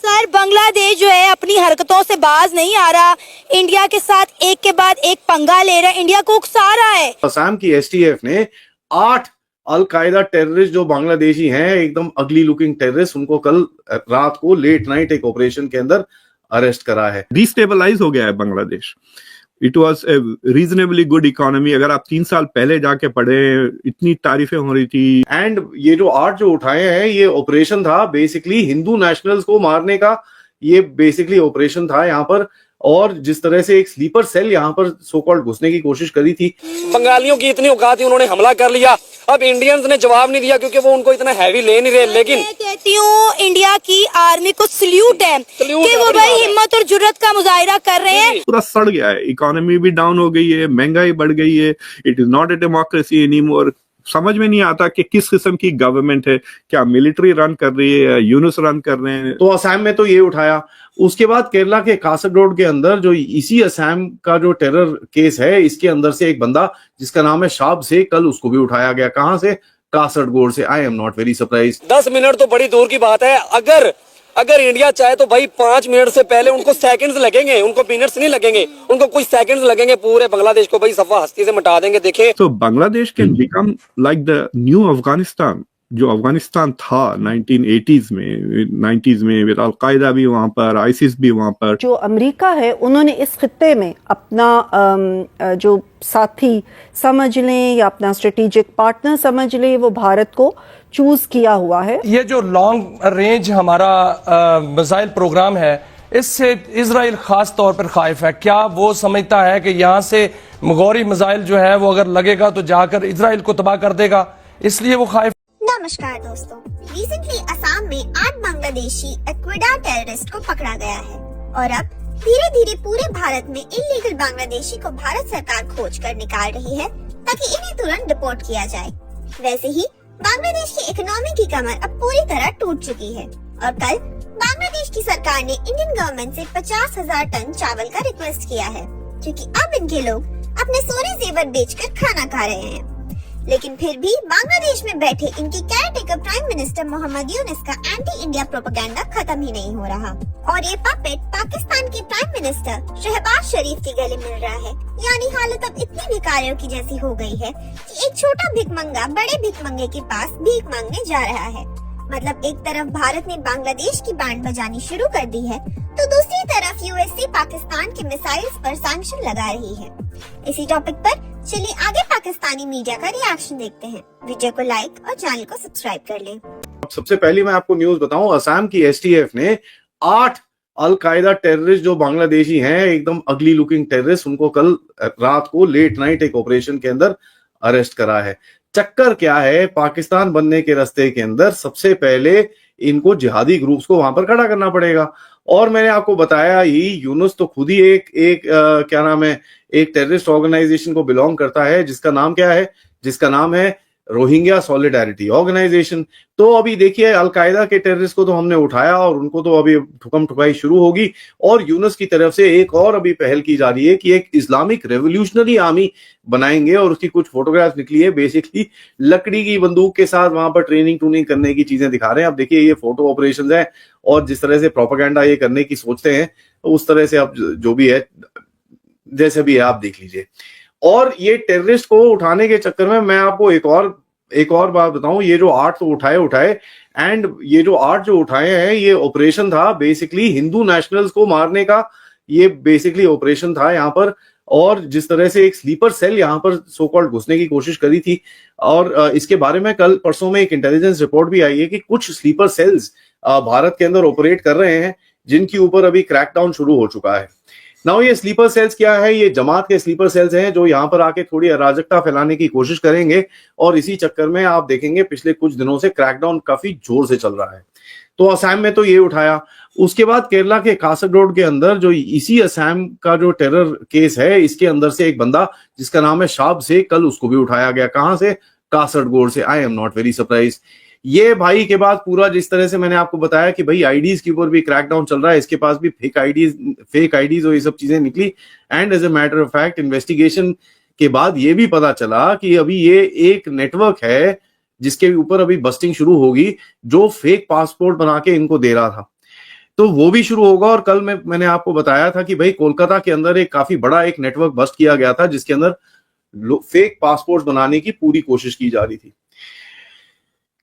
Sir Bangladesh जो है अपनी हरकतों से बाज नहीं आ रहा, इंडिया के साथ एक के बाद एक पंगा ले रहा है, इंडिया को उकसा रहा है। असम की एसटीएफ ने 8 अल-कायदा टेररिस्ट जो बांग्लादेशी हैं, एकदम अगली लुकिंग टेररिस्ट, उनको कल रात को लेट नाइट एक ऑपरेशन के अंदर अरेस्ट करा है। डिस्टेबलाइज हो गया है Bangladesh. It was a reasonably good economy. अगर आप 3 साल पहले जाके पढ़े, इतनी तारीफें हो रही थी। एंड ये जो 8 जो उठाए हैं, ये ऑपरेशन था बेसिकली हिंदू नेशनल्स को मारने का। ये बेसिकली ऑपरेशन था यहाँ पर, और जिस तरह से एक स्लीपर सेल यहाँ पर सो कॉल्ड घुसने की कोशिश करी थी। बंगालियों की इतनी औकात थी, उन्होंने हमला कर लिया। अब इंडियंस ने जवाब नहीं दिया क्योंकि वो उनको इतना हैवी ले नहीं रहे। लेकिन मैं कहती हूँ इंडिया की आर्मी को सल्यूट है कि वो भाई हिम्मत और जुर्रत का मुजाहिरा कर रहे हैं। पूरा सड़ गया है, इकोनॉमी भी डाउन हो गई है, महंगाई बढ़ गई है। It is not a democracy any more. समझ में नहीं आता कि किस किस्म की गवर्नमेंट है, क्या मिलिट्री रन कर रही है, यूनुस रन कर रहे हैं। तो असम में तो ये उठाया। उसके बाद केरला के कासरगोड के अंदर जो इसी असम का जो टेरर केस है, इसके अंदर से एक बंदा जिसका नाम है शाब से, कल उसको भी उठाया गया। कहां से? कासरगोड से। I am not very surprise. 10 minute तो बड़ी दूर की बात है। अगर इंडिया चाहे तो भाई 5 मिनट से पहले उनको सेकंड्स लगेंगे, उनको मिनट्स नहीं लगेंगे, उनको कुछ सेकंड्स लगेंगे। पूरे बांग्लादेश को भाई सफा हस्ती से मिटा देंगे। देखें, तो Bangladesh can become like the new Afghanistan, जो अफगानिस्तान था 1980s में, 90s में, विद अल-कायदा भी वहां पर, आईसिस भी वहां पर। जो अमेरिका है, उन्होंने इस खित्ते में अपना जो साथी समझ लें या अपना स्ट्रेटेजिक पार्टनर समझ लें, वो भारत को चूज किया हुआ है। ये जो लॉन्ग रेंज हमारा मिसाइल प्रोग्राम है, इससे इजराइल खास तौर पर खाइफ है। क्या वो समझता है कि यहाँ से मगोरी मिसाइल जो है वो अगर लगेगा तो जाकर इजराइल को तबाह कर देगा, इसलिए वो खाइफ। नमस्कार दोस्तों, रिसेंटली असम में 8 बांग्लादेशी एक्वेडा टेररिस्ट को पकड़ा गया है और अब धीरे धीरे पूरे भारत में इलीगल बांग्लादेशी को भारत सरकार खोज कर निकाल रही है ताकि इन्हें तुरंत डिपोर्ट किया जाए। वैसे ही बांग्लादेश की इकोनॉमी की कमर अब पूरी तरह टूट चुकी है और कल बांग्लादेश की सरकार ने इंडियन गवर्नमेंट से 50,000 टन चावल का रिक्वेस्ट किया है, क्योंकि अब इनके लोग अपने सोने जेवर बेचकर खाना खा रहे हैं। लेकिन फिर भी बांग्लादेश में बैठे इनके caretaker prime minister Mohammad Yunus का एंटी इंडिया प्रोपेगेंडा खत्म ही नहीं हो रहा और ये पपेट पाकिस्तान के प्राइम मिनिस्टर शहबाज शरीफ के गले मिल रहा है। यानी हालत अब इतनी भिखारियों की जैसी हो गई है कि एक छोटा भिखमंगा बड़े भिखमंगे के पास भीख मांगने जा रहा है। मतलब एक तरफ भारत ने बांग्लादेश की बैंड बजानी शुरू कर दी है, तो दूसरी तरफ यूएसए पाकिस्तान के मिसाइल्स पर सैंक्शन लगा रही है। इसी टॉपिक पर चलिए आगे पाकिस्तानी मीडिया का रिएक्शन देखते हैं। वीडियो को लाइक और चैनल को सब्सक्राइब कर लें। सबसे पहले मैं आपको न्यूज बताऊं, असम की एसटीएफ ने 8 अल-कायदा टेररिस्ट जो बांग्लादेशी हैं, एकदम अगली लुकिंग टेररिस्ट, उनको कल रात को लेट नाइट एक ऑपरेशन के अंदर अरेस्ट करा है। चक्कर क्या है? पाकिस्तान बनने के रास्ते के अंदर सबसे पहले इनको जिहादी ग्रुप्स को वहां पर खड़ा करना पड़ेगा। और मैंने आपको बताया ही, यूनुस तो खुद ही क्या नाम है, एक टेररिस्ट ऑर्गेनाइजेशन को बिलोंग करता है, जिसका नाम क्या है? जिसका नाम है रोहिंग्या सॉलिडारिटी ऑर्गेनाइजेशन। तो अभी देखिए, अलकायदा के टेररिस्ट को तो हमने उठाया और उनको तो अभी ठुकम ठुकाई शुरू होगी। और यूनुस की तरफ से एक और अभी पहल की जा रही है कि एक इस्लामिक रेवोल्यूशनरी आर्मी बनाएंगे, और उसकी कुछ फोटोग्राफ निकली है। बेसिकली लकड़ी की बंदूक के साथ वहां पर ट्रेनिंग टूनिंग करने की चीजें दिखा रहे हैं। अब देखिए, ये फोटो ऑपरेशन है और जिस तरह से प्रोपेगेंडा ये करने की सोचते हैं, तो उस तरह से अब जो भी है, जैसे भी है, आप देख लीजिए। और ये टेररिस्ट को उठाने के चक्कर में मैं आपको एक और बात बताऊं, ये जो 8 तो उठाए एंड ये जो 8 जो उठाए हैं, ये ऑपरेशन था बेसिकली हिंदू नेशनल्स को मारने का। ये बेसिकली ऑपरेशन था यहाँ पर, और जिस तरह से एक स्लीपर सेल यहाँ पर सो कॉल्ड घुसने की कोशिश करी थी। और इसके बारे में कल परसों में एक इंटेलिजेंस रिपोर्ट भी आई है कि कुछ स्लीपर सेल्स भारत के अंदर ऑपरेट कर रहे हैं, जिनके ऊपर अभी क्रैकडाउन शुरू हो चुका है। नाउ ये स्लीपर सेल्स क्या है? ये जमात के स्लीपर सेल्स हैं जो यहाँ पर आके थोड़ी अराजकता फैलाने की कोशिश करेंगे, और इसी चक्कर में आप देखेंगे पिछले कुछ दिनों से क्रैकडाउन काफी जोर से चल रहा है। तो असम में तो ये उठाया। उसके बाद केरला के कासरगोड के अंदर जो इसी असम का जो टेरर केस है, इसके अंदर से एक बंदा जिसका नाम है शाब से, कल उसको भी उठाया गया। कहां से? कासरगोड से। I am not very surprise. ये भाई के बाद पूरा जिस तरह से मैंने आपको बताया कि भाई आईडीज के ऊपर भी क्रैकडाउन चल रहा है, इसके पास भी फेक आईडीज और ये सब चीजें निकली। And as a matter of fact, investigation के बाद ये भी पता चला कि अभी ये एक नेटवर्क है जिसके ऊपर अभी बस्टिंग शुरू होगी, जो फेक पासपोर्ट बना के इनको दे रहा था। तो वो भी शुरू होगा। और कल मैंने आपको बताया था कि भाई कोलकाता के अंदर एक काफी बड़ा एक नेटवर्क बस्ट किया गया था जिसके अंदर फेक पासपोर्ट बनाने की पूरी कोशिश की जा रही थी।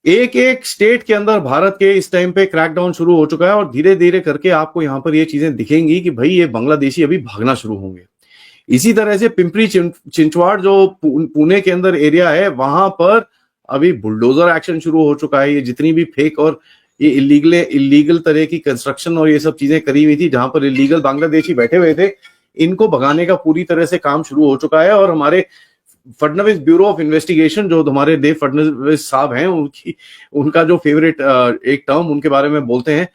एक एक स्टेट के अंदर भारत के इस टाइम पे क्रैकडाउन शुरू हो चुका है और धीरे धीरे करके आपको यहां पर ये चीजें दिखेंगी कि भाई ये बांग्लादेशी अभी भागना शुरू होंगे। इसी तरह से पिंपरी चिंचवाड़ जो पुणे के अंदर एरिया है वहां पर अभी बुलडोजर एक्शन शुरू हो चुका है। ये जितनी भी फेक और ये इलीगल तरह की कंस्ट्रक्शन और ये सब चीजें करी हुई थी जहां पर इलीगल बांग्लादेशी बैठे हुए थे, इनको भगाने का पूरी तरह से काम शुरू हो चुका है। और हमारे फडणवीस ब्यूरो ऑफ इन्वेस्टिगेशन जो हमारे देव फडणवीस साहब हैं, उनका जो फेवरेट एक टर्म उनके बारे में बोलते हैं,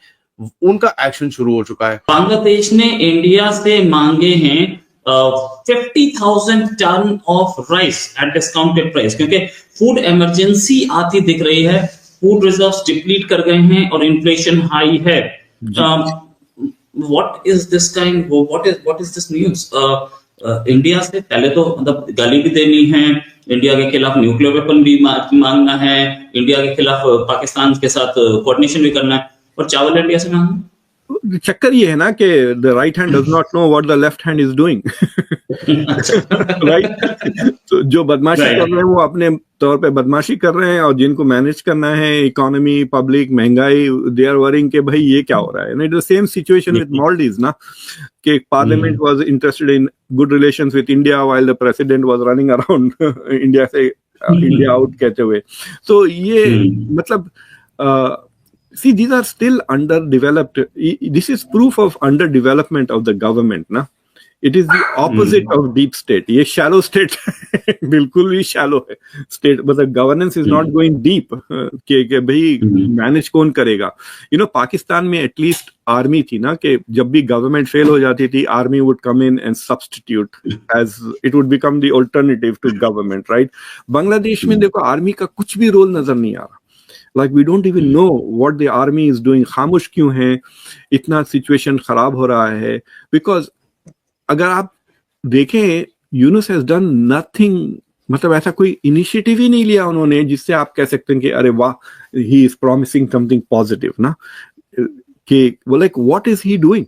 उनका एक्शन शुरू हो चुका है। बांग्लादेश ने इंडिया से मांगे हैं 50,000 tonne of rice at discounted price, क्योंकि फूड इमरजेंसी आती दिख रही है, फूड रिजर्व्स डिप्लीट कर गए हैं और इन्फ्लेशन हाई है। What is this kind, what is this news? India से पहले तो मतलब गाली भी देनी है, इंडिया के खिलाफ न्यूक्लियर वेपन भी मांगना है, इंडिया के खिलाफ पाकिस्तान के साथ कोऑर्डिनेशन भी करना है, और चावल इंडिया से मांगना। चक्कर ये है ना कि the right hand does not know what the left hand is doing, right? तो जो बदमाशी कर रहे हैं वो अपने तौर पे बदमाशी कर रहे हैं, और जिनको मैनेज करना है इकोनॉमी, पब्लिक, महंगाई, दे आर वरिंग के भाई ये क्या हो रहा है। It is the same situation with Maldives ना, कि parliament was interested in good relations with India while the president was running around India से इंडिया आउट कहते हुए। तो ये मतलब see, these are still underdeveloped. This is proof of underdevelopment of the government, na? It is the opposite of deep state. ये shallow state बिल्कुल भी shallow है state, मतलब governance is not going deep कि भाई manage कौन करेगा। You know, Pakistan में at least आर्मी थी ना, कि जब भी गवर्नमेंट फेल हो जाती थी army would come in and substitute as it would become the alternative to government, right? Bangladesh में देखो आर्मी का कुछ भी रोल नजर नहीं आ रहा। Like we don't even know what the army is doing. खामोश क्यों है, इतना सिचुएशन खराब हो रहा है? Because अगर आप देखें, यूनुस हैज डन नथिंग, मतलब ऐसा कोई इनिशिएटिव ही नहीं लिया उन्होंने जिससे आप कह सकते हैं कि अरे वाह, he is promising something positive ना, कि वो like what is he doing,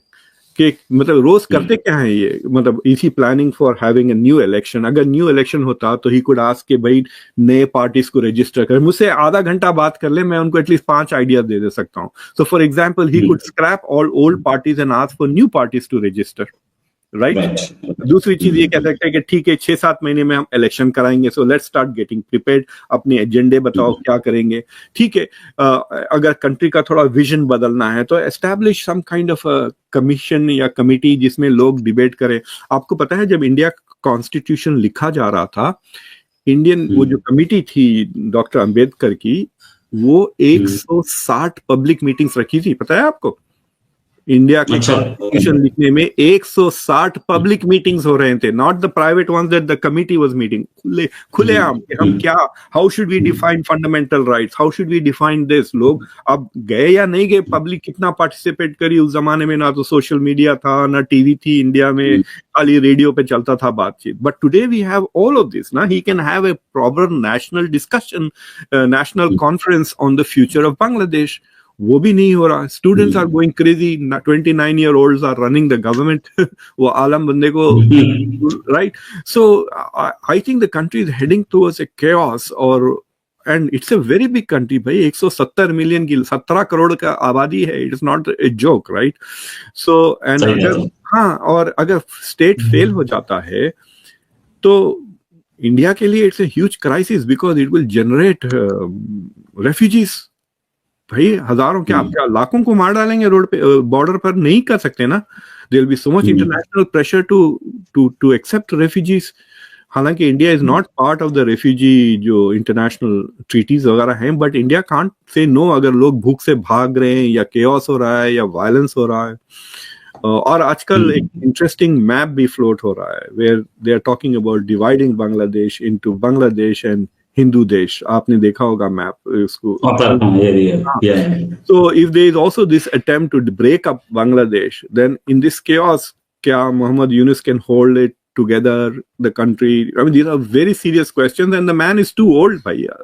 कि मतलब रोज करते क्या है ये, मतलब is he planning for having a new election? अगर न्यू इलेक्शन होता तो ही कुड आस्क के भाई नए पार्टीज को रजिस्टर कर, मुझसे आधा घंटा बात कर ले, मैं उनको एटलीस्ट 5 आइडियाज दे सकता हूँ। So for example he could scrap all old parties and ask for new parties to register, right? दूसरी चीज ये कह सकते हैं कि ठीक है 6-7 महीने में हम इलेक्शन कराएंगे, so let's start getting prepared, अपने एजेंडे बताओ क्या करेंगे, ठीक है। अगर कंट्री का थोड़ा विजन बदलना है तो establish some kind of commission या कमिटी जिसमें लोग डिबेट करें। आपको पता है जब इंडिया कॉन्स्टिट्यूशन लिखा जा रहा था, इंडियन वो जो कमिटी थी डॉक्टर अंबेडकर की, वो 160 पब्लिक मीटिंग्स रखी थी, पता है आपको? इंडिया के कॉन्स्टिट्यूशन लिखने में 160 पब्लिक मीटिंग्स हो रहे थे, not the private ones that the committee was meeting, खुलेआम हम क्या, how should we define fundamental rights, how should we define this. लोग अब गए या नहीं गए, पब्लिक कितना पार्टिसिपेट करी। उस जमाने में ना तो सोशल मीडिया था, ना टीवी थी इंडिया में, खाली रेडियो पे चलता था बातचीत। But today we have all of this ना, he can have a proper national discussion, national conference on the future of Bangladesh. वो भी नहीं हो रहा। Students are going crazy, 29-year-olds are running the government वो आलम बंदे को, right? So I think the country is heading towards a chaos, और and it's a very big country भाई, 170 मिलियन की 17 करोड़ का आबादी है, it is not a joke, right? So and अगर हाँ, और अगर स्टेट फेल हो जाता है तो इंडिया के लिए it's a huge crisis, because it will generate refugees. भाई हजारों क्या, आप क्या लाखों को मार डालेंगे रोड पे, बॉर्डर पर नहीं कर सकते ना। There will be so much international pressure to accept refugees. हालांकि India is not part of the refugee जो इंटरनेशनल ट्रीटीज वगैरह हैं, but India can't say no अगर लोग भूख से भाग रहे हैं या केओस हो रहा है या वायलेंस हो रहा है। और आजकल एक इंटरेस्टिंग मैप भी फ्लोट हो रहा है, where they are talking about dividing Bangladesh into Bangladesh and Hindu देश। आपने देखा होगा मैप उसको। So if there is also this attempt to break up Bangladesh, then in this chaos, क्या Muhammad Yunus can hold it together, the country? I mean, these are very serious questions, and the man is too old, bhaiya.